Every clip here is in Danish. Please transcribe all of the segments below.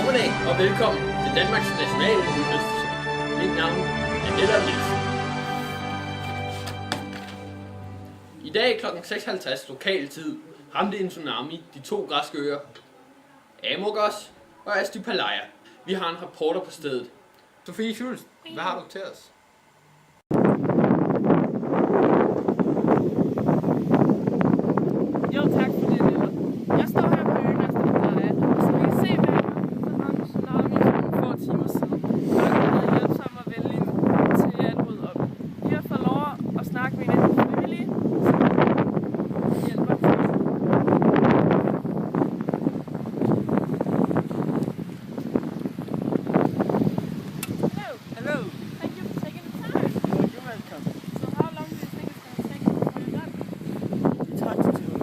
formiddag og velkommen til Danmarks Nationale Nyhedsstation. Mit navn er Netop Nielsen. I dag kl. 6.50 lokal tid ramte en tsunami de to græske øer Amorgos og Astypalaia. Vi har en reporter på stedet. Sofie Schulz, hvad har du til os? Jo, tak for det, Lille. Jeg står her på øen Astypalaia, og som I kan se bag mig, så ramte tsunami for nogle få timer siden. Folk har været hjælpsomme og venlige til at rydde op. Vi har fået lov at snakke med en af de frivillige, som hjælper til. Hello. Thank you for taking the time. You're welcome. So how long do you think it's going to take before you're done? It's hard to tell,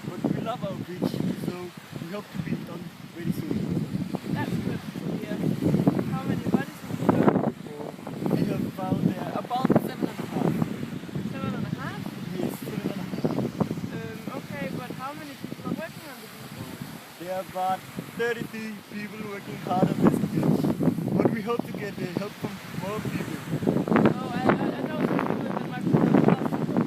but we love our beach, so we hope to be done very soon. That's good to hear. How many bodies have you got? We have found about 7.5. 7.5? Yes, 7.5. Okay, but how many people are working on the beach? There are about 33 people working hard on this beach, but we hope to get help from more people. Oh, I know some people in Denmark who have lots of them.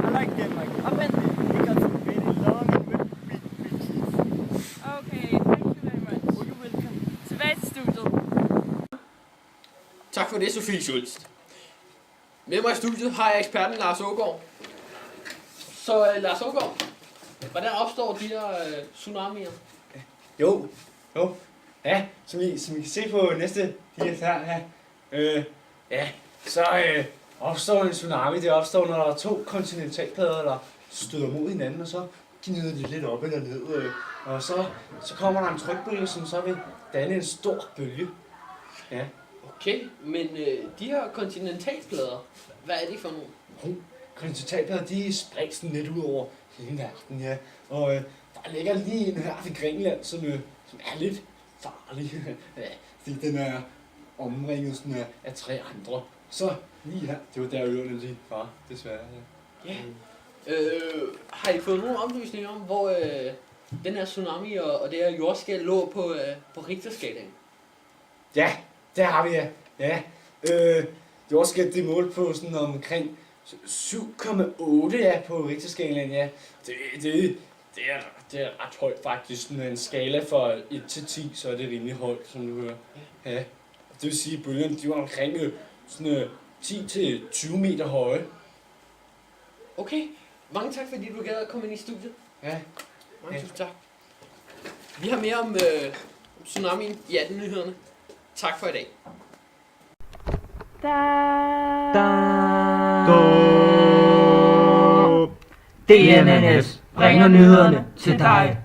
I like Denmark. I've been there. We got some very long and wet beaches. Okay, thank you very much. Oh, you're welcome. Tilbage til studiet. Tak for det, Sofie Schulz. Med mig i studiet har jeg eksperten Lars Aagaard. Så Lars Aagaard, hvordan opstår de her tsunamier? Jo. Ja, som I kan se på næste dias her. Så opstår en tsunami. Det opstår, når der er to kontinentalplader, der støder mod hinanden, og så gnider de lidt op eller ned. Og så kommer der en trykbølge, som så vil danne en stor bølge. Ja. Okay, men de her kontinentalplader, hvad er de for nogle? Kontinentalplader, de er spredt sådan lidt ud over hele verden, ja. Og der ligger lige en her ved Grækenland, som er lidt farlig. Ja, fordi den er omringet sådan af tre andre. Så lige her, det var der øerne lige var, desværre. Ja. Har I fået nogle oplysninger om, hvor den her tsunami og det her jordskælv lå på Richterskalaen? Ja, der har vi ja. Jordskælv, det er målt på sådan omkring 7,8 ja, på Richterskalaen, ja. Det er ret højt faktisk. Sådan en skala fra 1 til 10, så er det rimelig højt, som du hører. Ja. Det vil sige, at bølgerne de var omkring sådan 10 til 20 meter høje. Okay, mange tak fordi du gad at komme ind i studiet. Ja. Mange tusind tak. Vi har mere om tsunamien i 18 nyhederne. Tak for i dag. DNNS bringer nyhederne til dig.